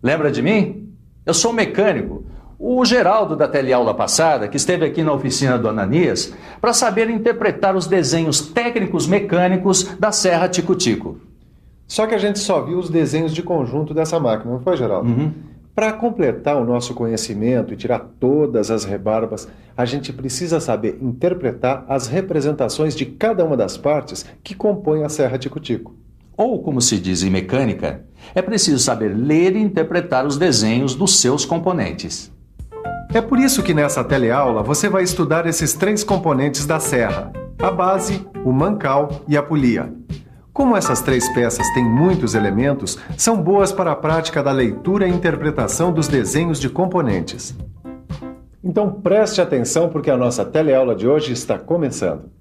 Lembra de mim? Eu sou mecânico. O Geraldo da teleaula passada, que esteve aqui na oficina do Ananias, para saber interpretar os desenhos técnicos mecânicos da Serra Tico-Tico. Só que a gente só viu os desenhos de conjunto dessa máquina, não foi, Geraldo? Uhum. Para completar o nosso conhecimento e tirar todas as rebarbas, a gente precisa saber interpretar as representações de cada uma das partes que compõem a Serra Tico-Tico. Ou, como se diz em mecânica, é preciso saber ler e interpretar os desenhos dos seus componentes. É por isso que nessa teleaula você vai estudar esses 3 componentes da serra: a base, o mancal e a polia. Como essas 3 peças têm muitos elementos, são boas para a prática da leitura e interpretação dos desenhos de componentes. Então preste atenção porque a nossa teleaula de hoje está começando.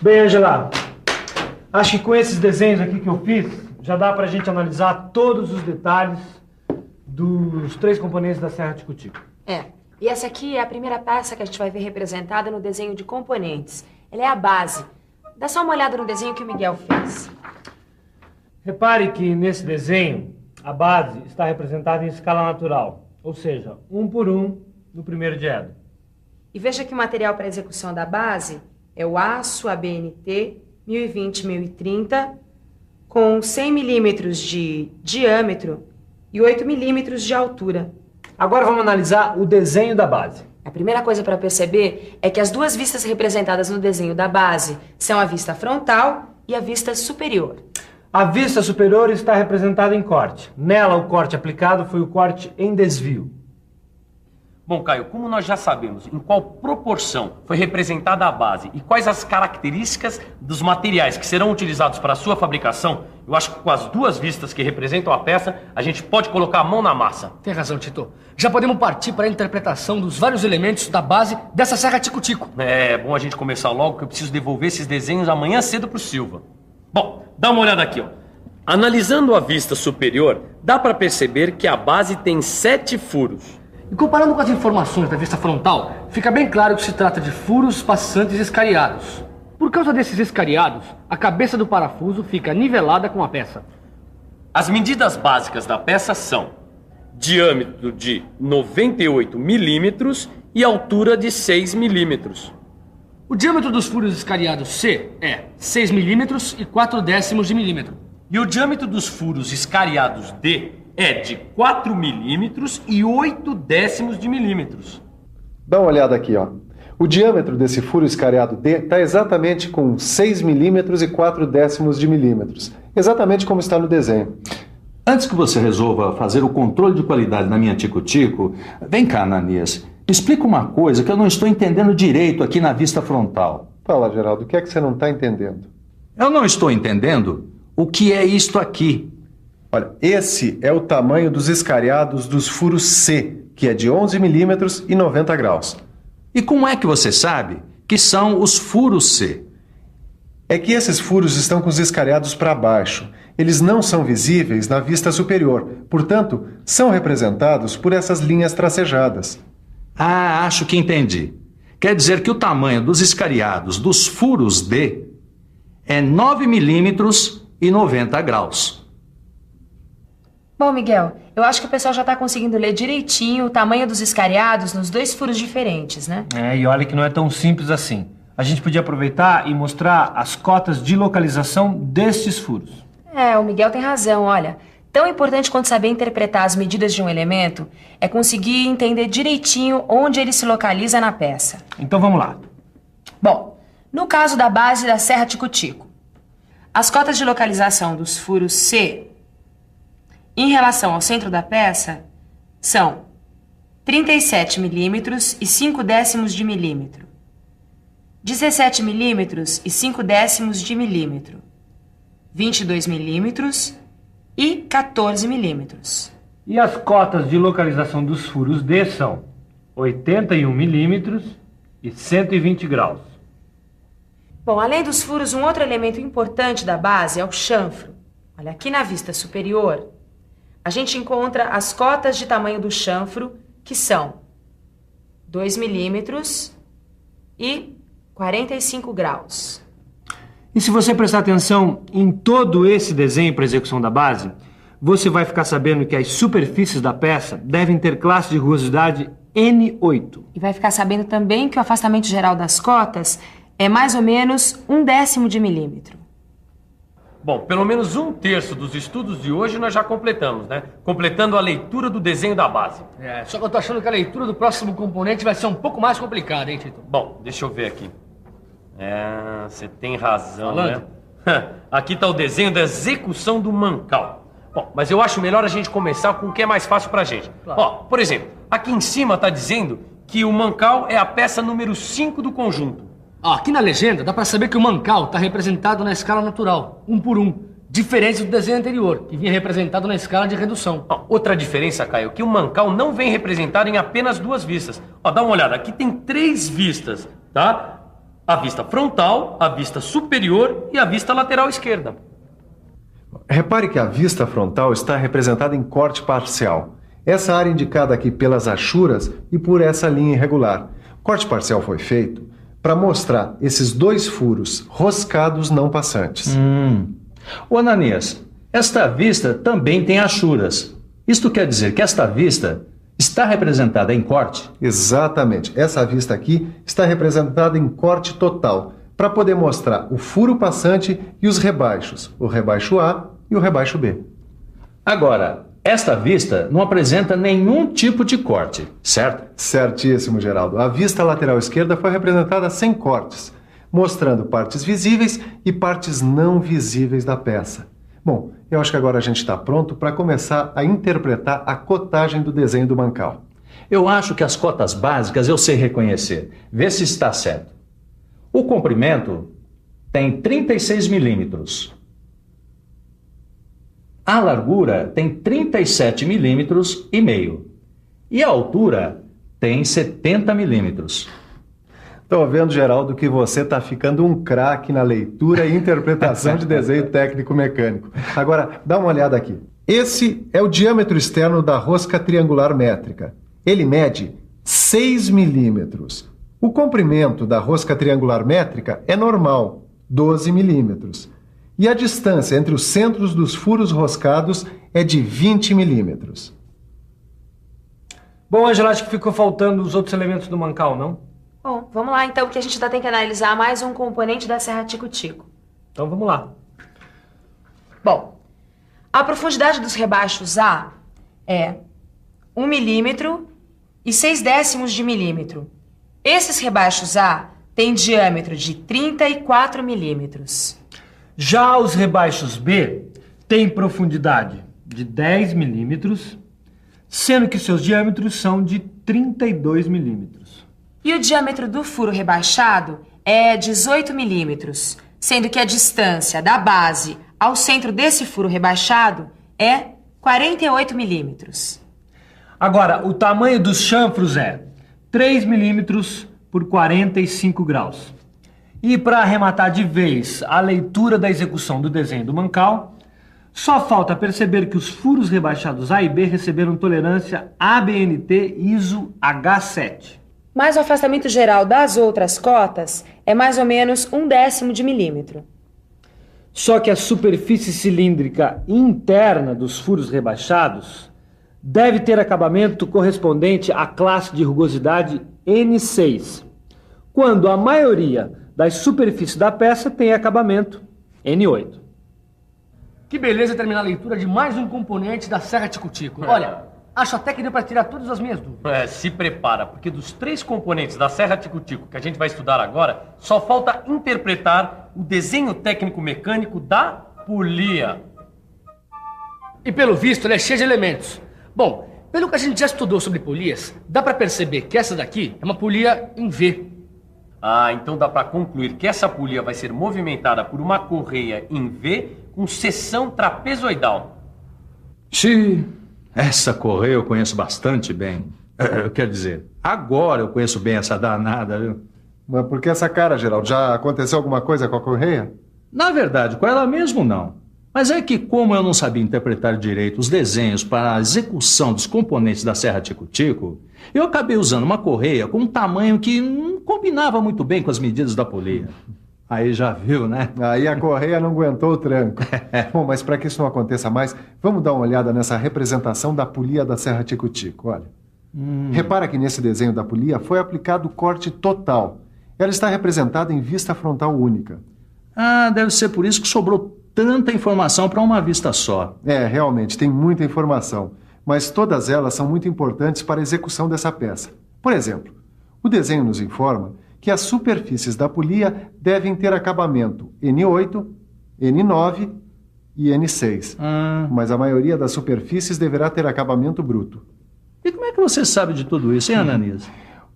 Bem, Angela, acho que com esses desenhos aqui que eu fiz, já dá pra gente analisar todos os detalhes dos 3 componentes da Serra Tico-Tico. E essa aqui é a primeira peça que a gente vai ver representada no desenho de componentes. Ela é a base. Dá só uma olhada no desenho que o Miguel fez. Repare que nesse desenho, a base está representada em escala natural, ou seja, 1 por 1 no primeiro diedro. E veja que o material para execução da base é o aço ABNT 1020-1030, com 100 milímetros de diâmetro e 8 milímetros de altura. Agora vamos analisar o desenho da base. A primeira coisa para perceber é que as 2 vistas representadas no desenho da base são a vista frontal e a vista superior. A vista superior está representada em corte. Nela, o corte aplicado foi o corte em desvio. Bom, Caio, como nós já sabemos em qual proporção foi representada a base e quais as características dos materiais que serão utilizados para a sua fabricação, eu acho que com as 2 vistas que representam a peça, a gente pode colocar a mão na massa. Tem razão, Tito. Já podemos partir para a interpretação dos vários elementos da base dessa Serra Tico-Tico. É bom a gente começar logo, que eu preciso devolver esses desenhos amanhã cedo pro Silva. Bom, dá uma olhada aqui, ó. Analisando a vista superior, dá para perceber que a base tem 7 furos. E comparando com as informações da vista frontal, fica bem claro que se trata de furos passantes escariados. Por causa desses escariados, a cabeça do parafuso fica nivelada com a peça. As medidas básicas da peça são diâmetro de 98 milímetros e altura de 6 milímetros. O diâmetro dos furos escariados C é 6 milímetros e 4/10 de milímetro. E o diâmetro dos furos escariados D é de 4 milímetros e 8/10 de milímetros. Dá uma olhada aqui, ó. O diâmetro desse furo escariado D está exatamente com 6 milímetros e 4/10 de milímetros. Exatamente como está no desenho. Antes que você resolva fazer o controle de qualidade na minha Tico-Tico, vem cá, Ananias. Me explica uma coisa que eu não estou entendendo direito aqui na vista frontal. Fala, Geraldo, o que é que você não está entendendo? Eu não estou entendendo o que é isto aqui. Olha, esse é o tamanho dos escariados dos furos C, que é de 11 milímetros e 90 graus. E como é que você sabe que são os furos C? É que esses furos estão com os escariados para baixo. Eles não são visíveis na vista superior, portanto, são representados por essas linhas tracejadas. Ah, acho que entendi. Quer dizer que o tamanho dos escariados dos furos D é 9 milímetros e 90 graus. Bom, Miguel, eu acho que o pessoal já está conseguindo ler direitinho o tamanho dos escariados nos 2 furos diferentes, né? E olha que não é tão simples assim. A gente podia aproveitar e mostrar as cotas de localização destes furos. O Miguel tem razão, olha. Tão importante quanto saber interpretar as medidas de um elemento é conseguir entender direitinho onde ele se localiza na peça. Então vamos lá. Bom, no caso da base da Serra Tico-Tico, as cotas de localização dos furos C em relação ao centro da peça são 37 milímetros e 5/10 de milímetro, 17 milímetros e 5/10 de milímetro, 22 milímetros e 14 milímetros. E as cotas de localização dos furos D são 81 milímetros e 120 graus. Bom, além dos furos, um outro elemento importante da base é o chanfro. Olha, aqui na vista superior, a gente encontra as cotas de tamanho do chanfro, que são 2 milímetros e 45 graus. E se você prestar atenção em todo esse desenho para execução da base, você vai ficar sabendo que as superfícies da peça devem ter classe de rugosidade N8. E vai ficar sabendo também que o afastamento geral das cotas é mais ou menos 1/10 de milímetro. Bom, pelo menos 1/3 dos estudos de hoje nós já completamos, né? Completando a leitura do desenho da base. Só que eu tô achando que a leitura do próximo componente vai ser um pouco mais complicada, hein, Tito? Bom, deixa eu ver aqui. Você tem razão, Falando? né? Aqui está o desenho da execução do mancal. Bom, mas eu acho melhor a gente começar com o que é mais fácil pra gente. Claro. Ó, por exemplo, aqui em cima está dizendo que o mancal é a peça número 5 do conjunto. Aqui na legenda dá pra saber que o mancal está representado na escala natural, 1 por 1, diferente do desenho anterior, que vinha representado na escala de redução. Ó, outra diferença, Caio, é que o mancal não vem representado em apenas 2 vistas. Ó, dá uma olhada, aqui tem 3 vistas, tá? A vista frontal, a vista superior e a vista lateral esquerda. Repare que a vista frontal está representada em corte parcial. Essa área indicada aqui pelas achuras e por essa linha irregular. O corte parcial foi feito para mostrar esses 2 furos roscados não passantes. Ô Ananias, esta vista também tem achuras. Isto quer dizer que esta vista está representada em corte? Exatamente. Essa vista aqui está representada em corte total, para poder mostrar o furo passante e os rebaixos, o rebaixo A e o rebaixo B. Agora, esta vista não apresenta nenhum tipo de corte, certo? Certíssimo, Geraldo. A vista lateral esquerda foi representada sem cortes, mostrando partes visíveis e partes não visíveis da peça. Bom, eu acho que agora a gente está pronto para começar a interpretar a cotagem do desenho do mancal. Eu acho que as cotas básicas eu sei reconhecer. Vê se está certo. O comprimento tem 36 milímetros. A largura tem 37 milímetros e meio. E a altura tem 70 milímetros. Estou vendo, Geraldo, que você está ficando um craque na leitura e interpretação de desenho técnico-mecânico. Agora, dá uma olhada aqui. Esse é o diâmetro externo da rosca triangular métrica. Ele mede 6 milímetros. O comprimento da rosca triangular métrica é normal, 12 milímetros. E a distância entre os centros dos furos roscados é de 20 milímetros. Bom, Angela, acho que ficou faltando os outros elementos do mancal, não? Bom, vamos lá então, porque a gente ainda tem que analisar mais um componente da serra tico-tico. Então vamos lá. Bom, a profundidade dos rebaixos A é 1 milímetro e 0,6 de milímetro. Esses rebaixos A têm diâmetro de 34 milímetros. Já os rebaixos B têm profundidade de 10 milímetros, sendo que seus diâmetros são de 32 milímetros. E o diâmetro do furo rebaixado é 18 milímetros, sendo que a distância da base ao centro desse furo rebaixado é 48 milímetros. Agora, o tamanho dos chanfros é 3 milímetros por 45 graus. E para arrematar de vez a leitura da execução do desenho do mancal, só falta perceber que os furos rebaixados A e B receberam tolerância ABNT ISO H7. Mas o afastamento geral das outras cotas é mais ou menos 1/10 de milímetro. Só que a superfície cilíndrica interna dos furos rebaixados deve ter acabamento correspondente à classe de rugosidade N6, quando a maioria das superfícies da peça tem acabamento N8. Que beleza terminar a leitura de mais um componente da serra tico-tico. Olha, acho até que deu para tirar todas as minhas dúvidas. Se prepara, porque dos 3 componentes da serra tico-tico que a gente vai estudar agora, só falta interpretar o desenho técnico-mecânico da polia. E pelo visto, ele é cheio de elementos. Bom, pelo que a gente já estudou sobre polias, dá para perceber que essa daqui é uma polia em V. Então dá para concluir que essa polia vai ser movimentada por uma correia em V com seção trapezoidal. Essa correia eu conheço bastante bem. Quer dizer, agora eu conheço bem essa danada, viu? Mas por que essa cara, Geraldo? Já aconteceu alguma coisa com a correia? Na verdade, com ela mesmo não. Mas é que, como eu não sabia interpretar direito os desenhos para a execução dos componentes da serra tico-tico, eu acabei usando uma correia com um tamanho que não combinava muito bem com as medidas da polia. Aí já viu, né? Aí a correia não aguentou o tranco. Bom, mas para que isso não aconteça mais, vamos dar uma olhada nessa representação da polia da serra tico-tico, olha. Repara que nesse desenho da polia foi aplicado o corte total. Ela está representada em vista frontal única. Ah, deve ser por isso que sobrou tanta informação para uma vista só. É, realmente, tem muita informação. Mas todas elas são muito importantes para a execução dessa peça. Por exemplo, o desenho nos informa que as superfícies da polia devem ter acabamento N8, N9 e N6. Mas a maioria das superfícies deverá ter acabamento bruto. E como é que você sabe de tudo isso, hein, Ananias?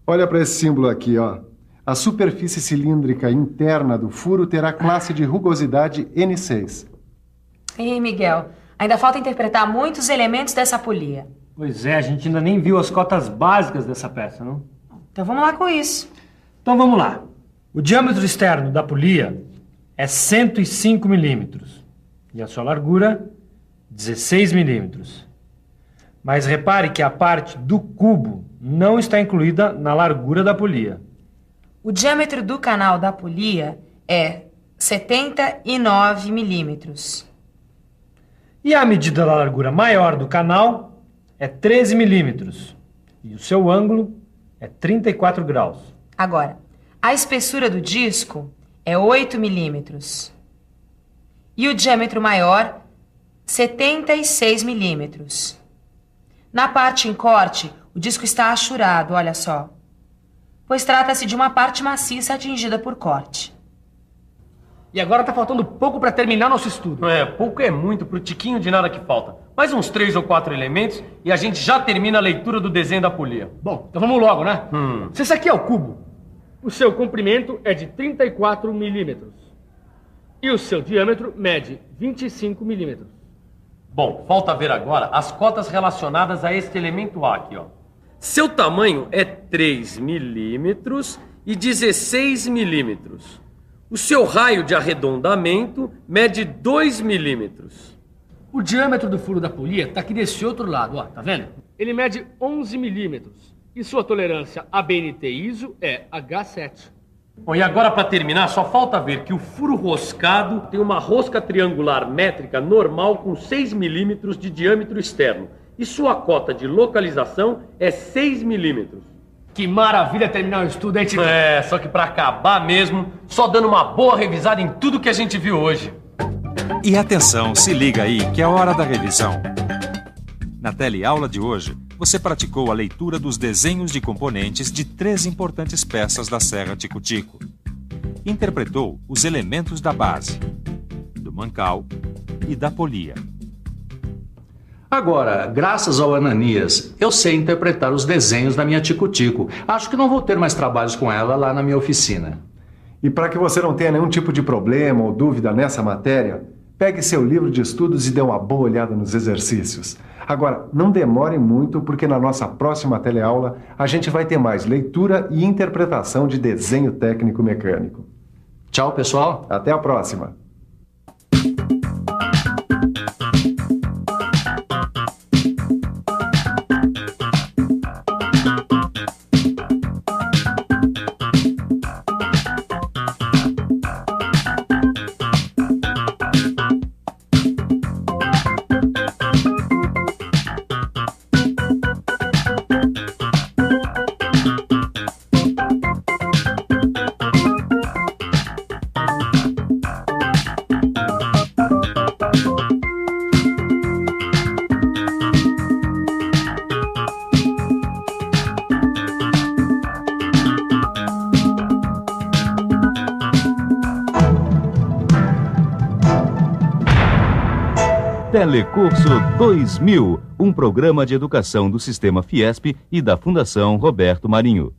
Olha para esse símbolo aqui, ó. A superfície cilíndrica interna do furo terá classe de rugosidade N6. Ih, Miguel, ainda falta interpretar muitos elementos dessa polia. Pois é, a gente ainda nem viu as cotas básicas dessa peça, não? Então vamos lá com isso. Então vamos lá. O diâmetro externo da polia é 105 milímetros e a sua largura 16 milímetros. Mas repare que a parte do cubo não está incluída na largura da polia. O diâmetro do canal da polia é 79 milímetros. E a medida da largura maior do canal é 13 milímetros. E o seu ângulo é 34 graus. Agora, a espessura do disco é 8 milímetros. E o diâmetro maior, 76 milímetros. Na parte em corte, o disco está achurado, olha só. Pois trata-se de uma parte maciça atingida por corte. E agora tá faltando pouco para terminar nosso estudo. Pouco é muito pro tiquinho de nada que falta. Mais uns 3 ou 4 elementos e a gente já termina a leitura do desenho da polia. Bom, então vamos logo, né? Se esse aqui é o cubo, o seu comprimento é de 34 milímetros. E o seu diâmetro mede 25 milímetros. Bom, falta ver agora as cotas relacionadas a este elemento A aqui, ó. Seu tamanho é 3 milímetros e 16 milímetros. O seu raio de arredondamento mede 2 milímetros. O diâmetro do furo da polia está aqui desse outro lado, ó, tá vendo? Ele mede 11 milímetros e sua tolerância ABNT ISO é H7. Bom, e agora para terminar, só falta ver que o furo roscado tem uma rosca triangular métrica normal com 6 milímetros de diâmetro externo. E sua cota de localização é 6 milímetros. Que maravilha terminar o estudo, hein, Tico? Só que para acabar mesmo, só dando uma boa revisada em tudo que a gente viu hoje. E atenção, se liga aí, que é a hora da revisão. Na teleaula de hoje, você praticou a leitura dos desenhos de componentes de 3 importantes peças da serra tico-tico. Interpretou os elementos da base, do mancal e da polia. Agora, graças ao Ananias, eu sei interpretar os desenhos da minha tico-tico. Acho que não vou ter mais trabalhos com ela lá na minha oficina. E para que você não tenha nenhum tipo de problema ou dúvida nessa matéria, pegue seu livro de estudos e dê uma boa olhada nos exercícios. Agora, não demore muito, porque na nossa próxima teleaula a gente vai ter mais leitura e interpretação de desenho técnico mecânico. Tchau, pessoal. Até a próxima. Telecurso 2000, um programa de educação do Sistema Fiesp e da Fundação Roberto Marinho.